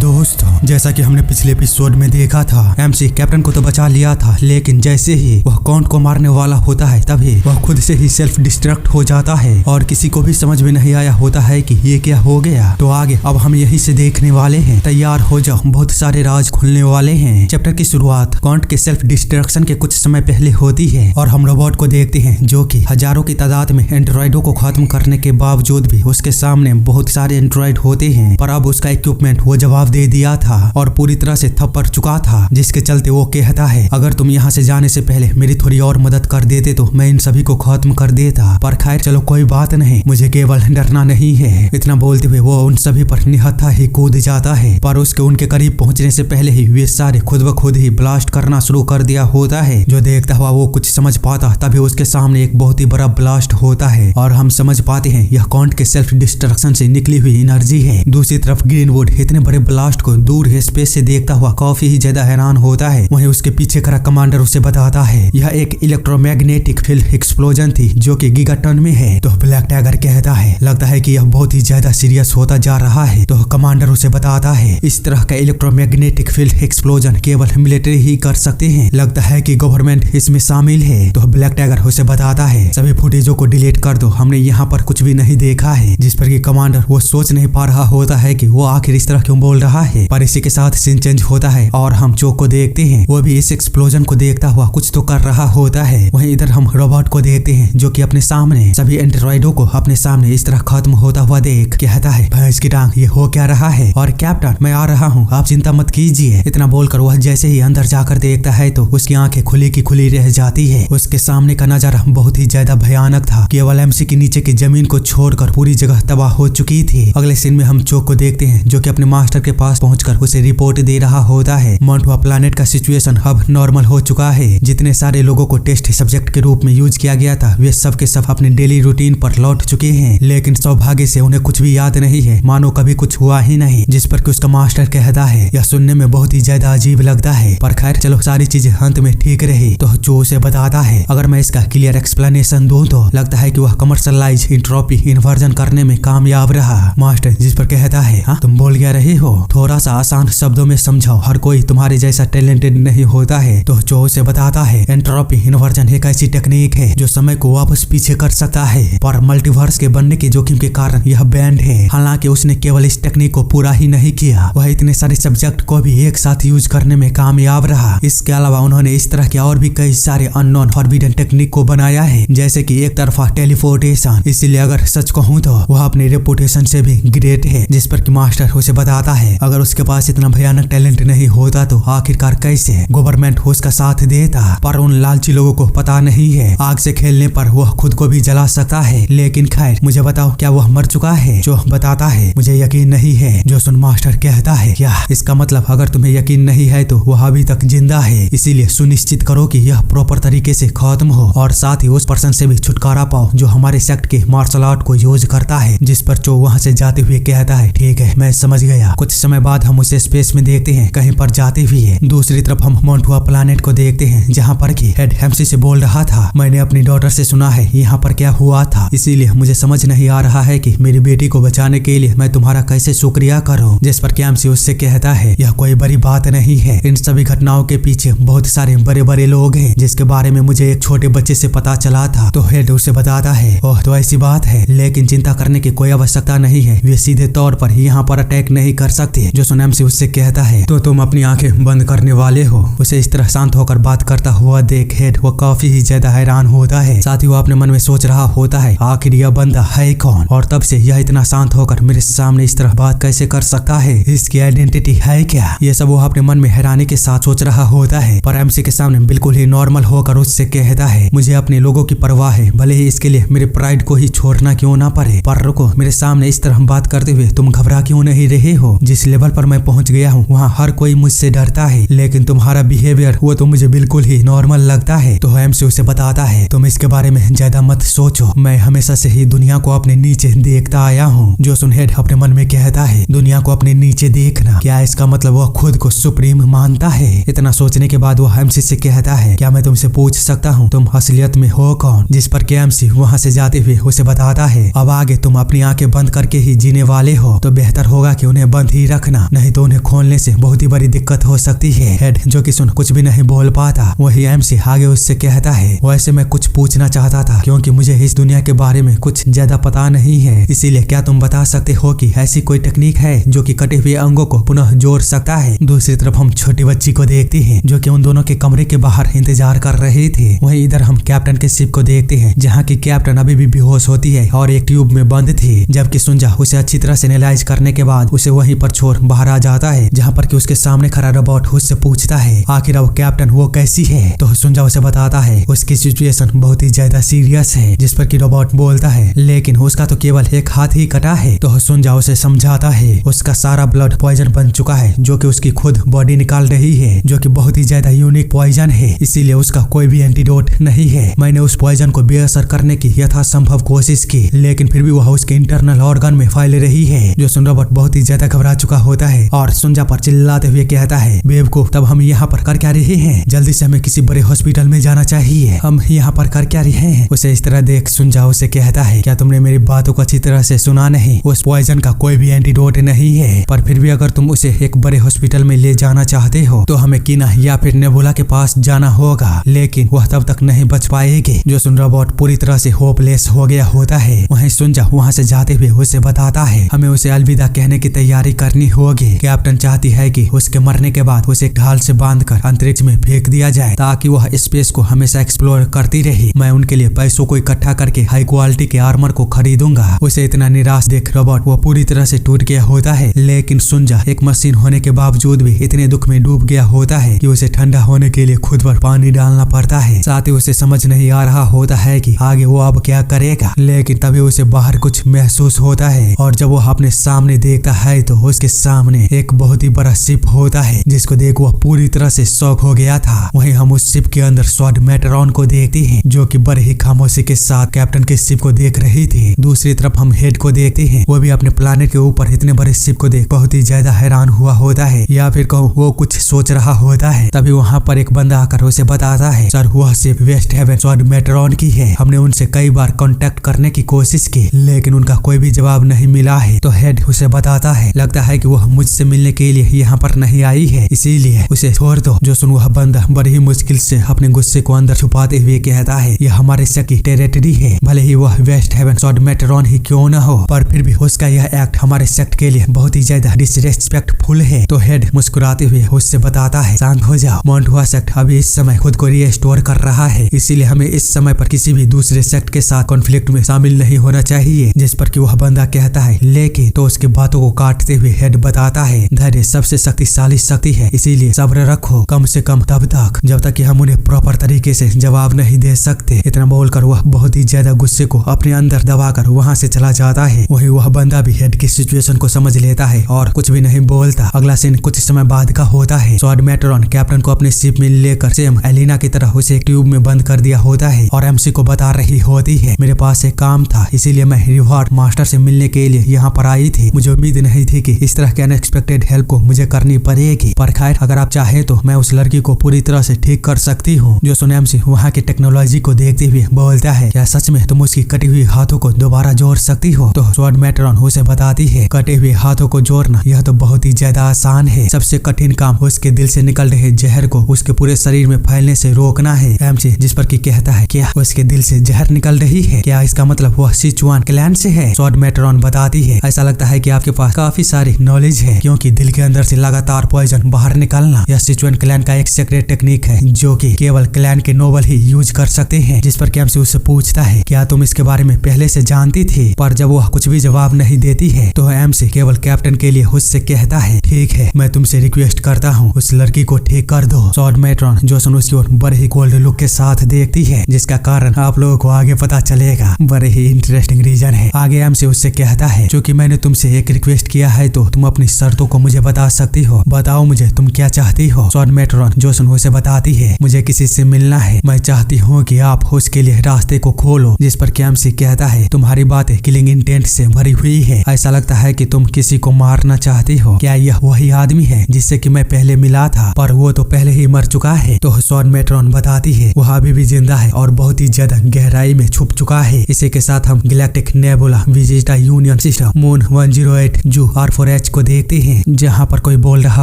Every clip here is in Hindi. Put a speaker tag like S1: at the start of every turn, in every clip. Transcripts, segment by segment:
S1: दोस्तों, जैसा कि हमने पिछले एपिसोड में देखा था, एमसी कैप्टन को तो बचा लिया था, लेकिन जैसे ही वह काउंट को मारने वाला होता है तभी वह खुद से ही सेल्फ डिस्ट्रक्ट हो जाता है और किसी को भी समझ में नहीं आया होता है कि ये क्या हो गया। तो आगे अब हम यहीं से देखने वाले हैं। तैयार हो जाओ, बहुत सारे राज खुलने वाले हैं। चैप्टर की शुरुआत काउंट के सेल्फ डिस्ट्रक्शन के कुछ समय पहले होती है और हम रोबोट को देखते हैं जो कि हजारों की तादाद में एंड्रॉइडों को खत्म करने के बावजूद भी उसके सामने बहुत सारे एंड्रॉइड होते हैं, पर अब उसका इक्विपमेंट वो जवाब दे दिया था और पूरी तरह से थप्पड़ चुका था, जिसके चलते वो कहता है अगर तुम यहाँ से जाने से पहले मेरी थोड़ी और मदद कर देते तो मैं इन सभी को खत्म कर देता। पर खैर चलो कोई बात नहीं, मुझे केवल डरना नहीं है। इतना बोलते हुए वो उन सभी पर निहत्था ही कूद जाता है, पर उसके उनके करीब पहुंचने से पहले ही वे सारे खुद ब खुद ही ब्लास्ट करना शुरू कर दिया होता है। जो देखता हुआ वो कुछ समझ पाता तभी उसके सामने एक बहुत ही बड़ा ब्लास्ट होता है और हम समझ पाते हैं यह काउंट के सेल्फ डिस्ट्रक्शन से निकली हुई एनर्जी है। दूसरी तरफ ग्रीनवुड इतने बड़े ब्लास्ट को दूर स्पेस से देखता हुआ काफी ही ज्यादा हैरान होता है। वहीं उसके पीछे खड़ा कमांडर उसे बताता है यह एक इलेक्ट्रोमैग्नेटिक फील्ड एक्सप्लोजन थी जो कि गीगाटन में है। तो ब्लैक टाइगर कहता है लगता है कि यह बहुत ही ज्यादा सीरियस होता जा रहा है। तो कमांडर उसे बताता है इस तरह का इलेक्ट्रोमैग्नेटिक फील्ड एक्सप्लोजन केवल मिलिट्री ही कर सकते हैं, लगता है कि गवर्नमेंट इसमें शामिल है। तो ब्लैक टाइगर उसे बताता है सभी फुटेजों को डिलीट कर दो, हमने यहाँ पर कुछ भी नहीं देखा है। जिस पर कि कमांडर वो सोच नहीं पा रहा होता है कि वो आखिर इस तरह क्यों बोल रहा है। पर इसी के साथ सीन चेंज होता है और हम चोक को देखते हैं, वो भी इस एक्सप्लोजन को देखता हुआ कुछ तो कर रहा होता है। वहीं इधर हम रोबोट को देखते हैं जो कि अपने सामने सभी एंड्रॉइडों को अपने सामने इस तरह खत्म होता हुआ देख कहता है भैंस की टांग ये हो क्या रहा है, और कैप्टन मैं आ रहा हूँ, आप चिंता मत कीजिए। इतना बोलकर वह जैसे ही अंदर जाकर देखता है तो उसकी आंखें खुली की खुली रह जाती है। उसके सामने का नजारा बहुत ही ज्यादा भयानक था। केवल एमसी के नीचे की जमीन को छोड़कर पूरी जगह तबाह हो चुकी थी। अगले सीन में हम चोक को देखते हैं जो कि अपने मास्टर के पास पहुंचकर उसे रिपोर्ट दे रहा होता है। मोंटुआ प्लैनेट का सिचुएशन अब नॉर्मल हो चुका है। जितने सारे लोगों को टेस्ट सब्जेक्ट के रूप में यूज किया गया था वे सब के सब अपने डेली रूटीन पर लौट चुके हैं, लेकिन सौभाग्य से उन्हें कुछ भी याद नहीं है, मानो कभी कुछ हुआ ही नहीं। जिस पर कि उसका मास्टर कहता है यह सुनने में बहुत ही ज्यादा अजीब लगता है, पर खैर चलो सारी चीजें अंत में ठीक रही। तो जो उसे बताता है अगर मैं इसका क्लियर एक्सप्लेनेशन दूं तो लगता है कि वह कमर्शलाइज एंट्रोपी इन्वर्जन करने में कामयाब रहा। मास्टर जिस पर कहता है हाँ तुम बोल क्या रहे हो, थोड़ा सा आसान शब्दों में समझाओ, हर कोई तुम्हारे जैसा टैलेंटेड नहीं होता है। तो जो उसे बताता है एंट्रोपी इन्वर्जन एक ऐसी टेक्निक है जो समय को वापस पीछे कर सकता है, पर मल्टीवर्स के बनने के जोखिम के कारण यह बैंड है। हालांकि उसने केवल इस टेक्निक को पूरा ही नहीं किया, वह इतने सारे सब्जेक्ट को भी एक साथ यूज करने में कामयाब रहा। इसके अलावा उन्होंने इस तरह के और भी कई सारे अननोन फॉरबिडन टेक्निक को बनाया है, जैसे कि एक तरफा टेलीपोर्टेशन। इसीलिए अगर सच कहूँ तो वह अपने रेपुटेशन से भी ग्रेट है। जिस पर कि मास्टर उसे बताता है अगर उसके पास इतना भयानक टैलेंट नहीं होता तो आखिरकार कैसे गवर्नमेंट उसका साथ देता। पर उन लालची लोगों को पता नहीं है आग से खेलने पर वह खुद को भी जला सकता है। लेकिन खैर मुझे बताओ क्या वह मर चुका है। जो बताता है मुझे यकीन नहीं है। जो सुन मास्टर कहता है क्या इसका मतलब अगर तुम्हें यकीन नहीं है तो वह अभी तक जिंदा है, इसीलिए सुनिश्चित करो कि यह प्रॉपर तरीके से खत्म हो और साथ ही उस पर्सन से भी छुटकारा पाओ जो हमारे सेक्ट के मार्शल आर्ट को यूज करता है। जिस पर जो वहाँ से जाते हुए कहता है ठीक है मैं समझ गया। कुछ समय बाद हम उसे स्पेस में देखते हैं कहीं पर जाते हुए। दूसरी तरफ हम मोंटुआ प्लैनेट को देखते हैं जहाँ पर कि हेड एमसी से बोल रहा था मैंने अपनी डॉटर से सुना है यहाँ पर क्या हुआ था, इसीलिए मुझे समझ नहीं आ रहा है कि मेरी बेटी को बचाने के लिए मैं तुम्हारा कैसे शुक्रिया करूं। जिस पर कि एमसी उससे कहता है यह कोई बड़ी बात नहीं है, इन सभी घटनाओं के पीछे बहुत सारे बड़े बड़े लोग हैं जिसके बारे में मुझे एक छोटे बच्चे से पता चला था। तो हेड उसे बताता है ओह तो ऐसी बात है, लेकिन चिंता करने की कोई आवश्यकता नहीं है, वे सीधे तौर पर यहाँ पर अटैक नहीं कर सकते। जो सुन एमसी उससे कहता है तो तुम अपनी आंखें बंद करने वाले हो। उसे इस तरह शांत होकर बात करता हुआ देख हेड वो काफी ही ज्यादा हैरान होता है। साथ ही वो अपने मन में सोच रहा होता है आखिर यह बंदा है कौन और तब से यह इतना शांत होकर मेरे सामने इस तरह बात कैसे कर सकता है, इसकी आइडेंटिटी है क्या। ये सब वो अपने मन में हैरानी के साथ सोच रहा होता है। पर एमसी के सामने बिल्कुल ही नॉर्मल होकर उससे कहता है मुझे अपने लोगों की परवाह है, भले ही इसके लिए मेरे प्राइड को ही छोड़ना क्यों ना पड़े। पर रुको, मेरे सामने इस तरह बात करते हुए तुम घबरा क्यों नहीं रहे हो। जिस लेवल पर मैं पहुंच गया हूँ वहाँ हर कोई मुझसे डरता है, लेकिन तुम्हारा बिहेवियर वो तो मुझे बिल्कुल ही नॉर्मल लगता है। तो एमसी उसे बताता है तुम इसके बारे में ज्यादा मत सोचो, मैं हमेशा से ही दुनिया को अपने नीचे देखता आया हूँ। जो सुन हेड अपने मन में कहता है दुनिया को अपने नीचे देखना, क्या इसका मतलब वह खुद को सुप्रीम मानता है। इतना सोचने के बाद वह एमसी से कहता है क्या मैं तुमसे पूछ सकता हूँ तुम असलियत में हो कौन। जिस पर के एमसी वहाँ से जाते हुए उसे बताता है अब आगे तुम अपनी आंखें बंद करके ही जीने वाले हो, तो बेहतर होगा कि उन्हें बंद ही रखना, नहीं तो उन्हें खोलने से बहुत ही बड़ी दिक्कत हो सकती है। हेड जो कि सुन कुछ भी नहीं बोल पाता, वही एमसी आगे उससे कहता है, वैसे मैं कुछ पूछना चाहता था क्योंकि मुझे इस दुनिया के बारे में कुछ ज्यादा पता नहीं है, इसीलिए क्या तुम बता सकते हो कि ऐसी कोई टेक्निक है जो कि कटे हुए अंगों को पुनः जोड़ सकता है। दूसरी तरफ हम छोटी बच्ची को देखते हैं जो कि उन दोनों के कमरे के बाहर इंतजार कर रहे थे। वहीं इधर हम कैप्टन के शिप को देखते हैं जहाँ की कैप्टन अभी भी बेहोश होती है और एक ट्यूब में बंद थी, जबकि सुंजा उसे अच्छी तरह से एनालाइज करने के बाद उसे वहीं पर छोड़ बाहर आ जाता है, जहाँ पर कि उसके सामने खड़ा रोबोट उससे पूछता है आखिर वो कैप्टन वो कैसी है। तो सुंजा उसे बताता है उसकी सिचुएशन बहुत ही ज्यादा सीरियस है, जिस पर कि रोबोट बोलता है लेकिन उसका तो केवल एक हाथ ही कटा है। तो सुंजा उसे समझाता है उसका सारा ब्लड पॉइजन बन चुका है जो कि उसकी खुद बॉडी निकाल रही है, जो कि बहुत ही ज्यादा यूनिक पॉइजन है, इसीलिए उसका कोई भी एंटीडोट नहीं है। मैंने उस पॉइजन को बेअसर करने की यथासंभव कोशिश की, लेकिन फिर भी वह उसके इंटरनल ऑर्गन में फैल रही है। जो सुन रोबोट बहुत ही ज्यादा घबरा चुका होता है और सुंजा पर चिल्लाते हुए कहता है बेवकूफ, तब हम यहाँ पर कर क्या रहे हैं? जल्दी से हमें किसी बड़े हॉस्पिटल में जाना चाहिए, हम यहाँ पर कर क्या रहे हैं? उसे इस तरह देख सुंजा उसे कहता है क्या तुमने मेरी बातों को अच्छी तरह से सुना नहीं? उस पॉइजन का कोई भी एंटीडोट नहीं है, पर फिर भी अगर तुम उसे एक बड़े हॉस्पिटल में ले जाना चाहते हो तो हमें कीना या फिर नेबुला के पास जाना होगा, लेकिन वह तब तक नहीं बच पाएगी। जो सुन रोबोट पूरी तरह से होपलेस हो गया होता है। वहीं सुंजा वहाँ से जाते हुए उसे बताता है हमें उसे अलविदा कहने की तैयारी करनी होगी। कैप्टन चाहती है कि उसके मरने के बाद उसे ढाल से बांधकर अंतरिक्ष में फेंक दिया जाए ताकि वह स्पेस को हमेशा एक्सप्लोर करती रहे। मैं उनके लिए पैसों को इकट्ठा करके हाई क्वालिटी के आर्मर को खरीदूंगा। उसे इतना निराश देख रोबोट वो पूरी तरह से टूट गया होता है, लेकिन सुंजा एक मशीन होने के बावजूद भी इतने दुख में डूब गया होता है कि उसे ठंडा होने के लिए खुद पर पानी डालना पड़ता है। साथ ही उसे समझ नहीं आ रहा होता है कि आगे वो अब क्या करेगा, लेकिन तभी उसे बाहर कुछ महसूस होता है और जब वो अपने सामने देखता है तो उसके सामने एक बहुत ही बड़ा शिप होता है, जिसको देख वह पूरी तरह से शॉक हो गया था। वहीं हम उस शिप के अंदर स्वॉर्ड मेट्रॉन को देखते हैं जो कि बड़े ही खामोशी के साथ कैप्टन के शिप को देख रही थी। दूसरी तरफ हम हेड को देखते हैं, वो भी अपने प्लानेट के ऊपर इतने बड़े शिप को देख बहुत ही ज्यादा हैरान हुआ होता है, या फिर कहूँ वो कुछ सोच रहा होता है। तभी वहाँ पर एक बंदा आकर उसे बताता है सर वह शिप वेस्ट हेवन स्वॉर्ड मेट्रॉन की है, हमने उनसे कई बार कांटेक्ट करने की कोशिश की लेकिन उनका कोई भी जवाब नहीं मिला है। तो हेड उसे बताता है लगता है कि वह मुझसे मिलने के लिए यहाँ पर नहीं आई है, इसीलिए उसे छोड़ दो। जो सुन वह बंदा बड़ी ही मुश्किल से अपने गुस्से को अंदर छुपाते हुए कहता है यह हमारे शक की टेरिटरी है, भले ही वह वेस्ट हेवन स्वॉर्ड मेट्रॉन ही क्यों न हो, पर फिर भी उसका यह एक्ट हमारे सेक्ट के लिए बहुत ही ज्यादा डिसरेस्पेक्टफुल है। तो हेड मुस्कुराते हुए उससे बताता है शांत हो जाओ, मोन्टुआ सेक्ट अभी इस समय खुद को रिस्टोर कर रहा है, इसीलिए हमें इस समय पर किसी भी दूसरे सेक्ट के साथ कॉन्फ्लिक्ट में शामिल नहीं होना चाहिए। जिस पर कि वह बंदा कहता है लेकिन, तो उसके बातों को काटते हुए हेड बताता है धैर्य सबसे शक्तिशाली शक्ति है, इसीलिए सब्र रखो, कम से कम तब तक जब तक कि हम उन्हें प्रॉपर तरीके से जवाब नहीं दे सकते। इतना बोलकर वह बहुत ही ज्यादा गुस्से को अपने अंदर दबाकर वहां से चला जाता है। वही वह बंदा भी हेड की सिचुएशन को समझ लेता है और कुछ भी नहीं बोलता। अगला सीन कुछ समय बाद का होता है। स्वॉर्ड मेट्रॉन कैप्टन को अपने शिप में लेकर सेम एलिना की तरह उसे एक ट्यूब में बंद कर दिया होता है और एमसी को बता रही होती है मेरे पास एक काम था, इसीलिए मैं रिवार्ड मास्टर से मिलने के लिए यहाँ पर आई थी। मुझे उम्मीद नहीं थी कि इस तरह के अनएक्सपेक्टेड हेल्प को मुझे करनी पड़ेगी, पर खैर अगर आप चाहे तो मैं उस लड़की को पूरी तरह से ठीक कर सकती हूँ। जो सुन एमसी वहाँ की टेक्नोलॉजी को देखते हुए बोलता है क्या सच में तुम उसकी कटी हुई हाथों को दोबारा जोड़ सकती हो? तो स्वॉर्ड मेट्रॉन उसे बताती है कटे हुए हाथों को जोड़ना यह तो बहुत ही ज्यादा आसान है, सबसे कठिन काम उसके दिल से निकल रहे जहर को उसके पूरे शरीर में फैलने से रोकना है। एमसी जिस पर की कहता है क्या उसके दिल से जहर निकल रही है, क्या इसका मतलब वह सिचुआन क्लैन से है? स्वॉर्ड मेट्रॉन बताती है ऐसा लगता है कि आपके पास काफी सारी नॉलेज है, क्योंकि दिल के अंदर से लगातार पॉइजन बाहर निकालना यह सिचुआन क्लैन का एक सीक्रेट टेक्निक है जो कि केवल क्लैन के नोबल ही यूज कर सकते हैं। जिस पर एमसी उससे पूछता है क्या तुम इसके बारे में पहले से जानती थी? पर जब वह कुछ भी जवाब नहीं देती है तो एमसी केवल कैप्टन के लिए उससे कहता है ठीक है मैं तुमसे रिक्वेस्ट करता हूँ उस लड़की को ठीक कर दो। स्वॉर्ड मेट्रॉन जो सुन उसकी ओर बड़े ही कोल्ड लुक के साथ देखती है, जिसका कारण आप लोगों को आगे पता चलेगा। बड़े ही इंटरेस्टिंग रीजन है। आगे एमसी उससे कहता है क्योंकि मैंने तुमसे एक रिक्वेस्ट किया है तो तुम अपनी शर्तों को मुझे बता सकती हो, बताओ मुझे तुम क्या चाहती हो? स्वॉर्ड मेट्रॉन जो सुन उसे बताती है मुझे किसी से मिलना है, मैं चाहती हूँ कि आप उसके लिए रास्ते को खोलो। जिस पर एमसी कहता है तुम्हारी बातें किलिंग इंटेंट से भरी हुई है, ऐसा लगता है कि तुम किसी को मारना चाहती हो। क्या यह वही आदमी है जिससे कि मैं पहले मिला था, पर वो तो पहले ही मर चुका है? तो स्वॉर्ड मेट्रॉन बताती है वह अभी भी जिंदा है और बहुत ही ज्यादा गहराई में छुप चुका है। इसी के साथ हम गैलेक्टिक नेबुला, विजिटा यूनियन सिस्टम, मून 108, जू R4H R4H को देखते हैं जहाँ पर कोई बोल रहा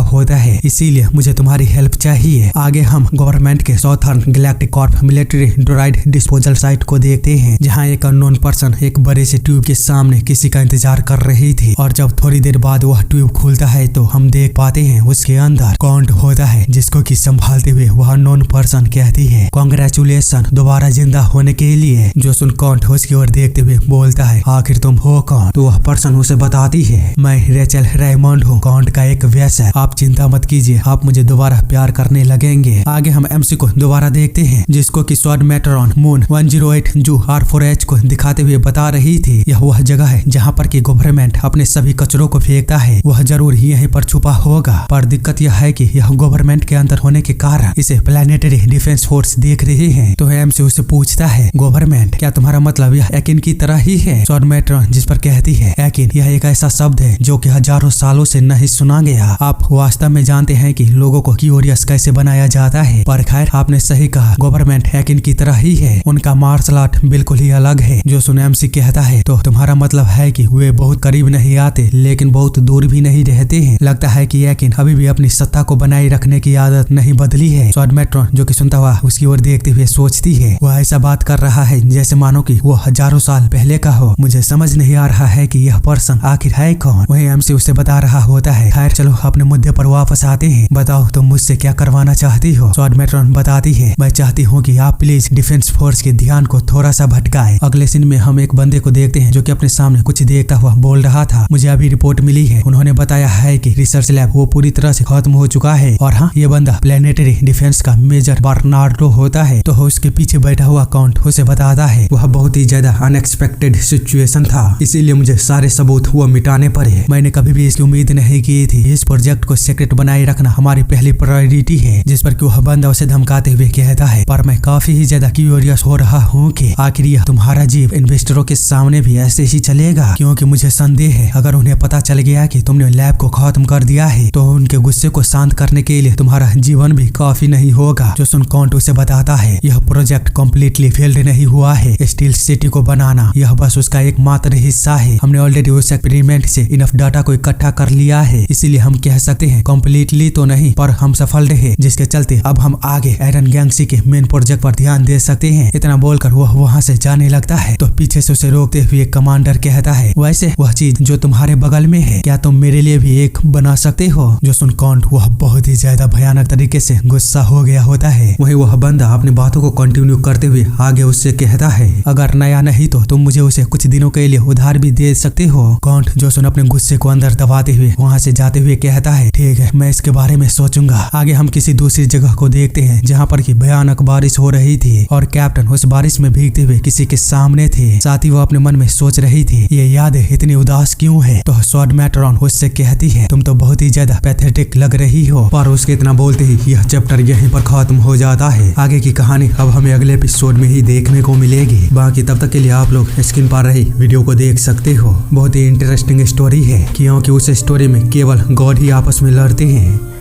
S1: होता है, इसीलिए मुझे तुम्हारी हेल्प चाहिए। आगे हम गवर्नमेंट के southern galactic corp military droid disposal site को देखते हैं जहाँ एक अननोन पर्सन एक बड़े से ट्यूब के सामने किसी का इंतजार कर रही थी और जब थोड़ी देर बाद वह ट्यूब खुलता है तो हम देख पाते हैं उसके अंदर कॉन्ट होता है, जिसको कि संभालते हुए वह अननोन पर्सन कहती है कांग्रेचुलेशन दोबारा जिंदा होने के लिए। जो सुन कॉन्ट उसकी ओर देखते हुए बोलता है आखिर तुम हो कौन? तो वह पर्सन उसे बताती है मैं रेचल रेमंड हूँ, कॉन्ट का एक वैसा, आप चिंता मत कीजिए, आप मुझे दोबारा प्यार करने लगेंगे। आगे हम एमसी को दोबारा देखते हैं जिसको कि स्वॉर्ड मेट्रॉन मून 108 जो R4H को दिखाते हुए बता रही थी यह वह जगह है जहाँ पर की गवर्नमेंट अपने सभी कचरों को फेंकता है, वह जरूर यहीं पर छुपा होगा। पर दिक्कत यह है कि यह गवर्नमेंट के अंदर होने के कारण इसे प्लैनेटरी डिफेंस फोर्स देख रहे हैं। तो एमसी उससे पूछता है गवर्नमेंट क्या तुम्हारा मतलब यह एकिन की तरह ही है? स्वॉर्ड मेट्रॉन जिस पर कहती है एकिन यह एक ऐसा शब्द है जो कि हजारों सालों से नहीं सुना गया, आप वास्तव में जानते हैं कि लोगों को क्यूरियस कैसे बनाया जाता है। पर खैर आपने सही कहा, गवर्नमेंट एकिन की तरह ही है, उनका मार्शल आर्ट बिल्कुल ही अलग है। जो सुन एमसी कहता है तो तुम्हारा मतलब है कि वे बहुत करीब नहीं आते लेकिन बहुत दूर भी नहीं रहते हैं, लगता है कि एकिन अभी भी अपनी सत्ता को बनाए रखने की आदत नहीं बदली है। स्वॉर्ड मेट्रॉन जो कि सुनता हुआ उसकी ओर देखते हुए सोचती है वह ऐसा बात कर रहा है जैसे मानो कि वो हजारों साल पहले का हो, मुझे समझ नहीं आ रहा है कि यह पर्सन आखिर है कौन। वही एमसी उसे बता रहा होता है खैर चलो अपने मुद्दे पर वापस आते हैं, बताओ तुम मुझसे क्या करवाना चाहती हो? स्वॉर्ड मेट्रॉन बताती है मैं चाहती हूँ कि आप प्लीज डिफेंस फोर्स के ध्यान को थोड़ा सा भटकाए। अगले सीन में हम एक बंदे को देखते हैं जो कि अपने सामने कुछ देखता हुआ बोल रहा था मुझे अभी रिपोर्ट मिली है, उन्होंने बताया है कि रिसर्च लैब वो पूरी तरह से खत्म हो चुका है और हाँ ये बंदा प्लैनेटरी डिफेंस का मेजर बर्नार्डो होता है। तो उसके पीछे बैठा हुआ कॉन्ट उसे बताता है वह बहुत ही ज्यादा अनएक्सपेक्टेड सिचुएशन था, इसीलिए मुझे सारे सबूत वो मिटाने पड़े। मैंने कभी भी इसकी उम्मीद नहीं की थी, इस प्रोजेक्ट को सीक्रेट बनाए रखना हमारी पहली प्रायोरिटी है। जिस पर कि वह बंदा उसे धमकाते हुए कहता है पर मैं काफी ही ज्यादा क्यूरियस हो रहा हूँ कि आखिर यह तुम्हारा जीव इन्वेस्टरों के सामने भी ऐसे ही चलेगा, क्योंकि मुझे संदेह है अगर उन्हें पता चल गया कि तुमने लैब को खत्म कर दिया है तो उनके गुस्से को शांत करने के लिए तुम्हारा जीवन भी काफी नहीं होगा। जो सुन कॉन्ट उसे बताता है यह प्रोजेक्ट कम्प्लीटली फेल्ड नहीं हुआ है, स्टील सिटी को बनाना यह बस उसका एकमात्र हिस्सा है, हमने ऑलरेडी उस एक्सपेरिमेंट से इनफ डाटा को इकट्ठा कर लिया है, इसीलिए हम कह सकते हैं कम्प्लीटली तो नहीं पर हम सफल रहे, जिसके चलते अब हम आगे आयरन गैंगसी के मेन प्रोजेक्ट पर ध्यान दे सकते हैं। इतना बोलकर वह वहाँ से जाने लगता है तो पीछे से उसे रोकते हुए कमांडर कहता है वैसे वह चीज जो तुम्हारे बगल में है क्या तुम मेरे लिए भी एक बना सकते हो? जो सुन कॉन्ट वह बहुत ही ज्यादा भयानक तरीके से गुस्सा हो गया होता है। वही वह बंदा अपनी बातों को कंटिन्यू करते हुए आगे उससे कहता है अगर नया नहीं तो तुम मुझे उसे कुछ दिनों के लिए उधार भी दे सकते हो। कॉन्ट जो सुन अपने गुस्से को अंदर दबाते हुए वहाँ से जाते हुए कहता है ठीक है मैं इसके बारे में सोचूंगा। आगे हम किसी दूसरी जगह को देखते हैं जहाँ पर की भयानक बारिश हो रही थी और कैप्टन उस बारिश में भीगते हुए किसी के सामने थे, साथ ही वो अपने मन में सोच रही थी ये यादें इतनी उदास क्यों है। तो स्वॉर्ड मेट्रॉन उससे कहती है तुम तो बहुत ही ज्यादा पैथेटिक लग रही हो, पर उसके इतना बोलते ही यह चैप्टर यहीं पर खत्म हो जाता है। आगे की कहानी अब हमें अगले एपिसोड में ही देखने को मिलेगी। बाकी तब तक के लिए आप लोग स्क्रीन पर रही वीडियो को देख सकते हो, बहुत ही इंटरेस्टिंग स्टोरी है क्योंकि उस स्टोरी में केवल गॉड ही आपस में लड़ते हैं।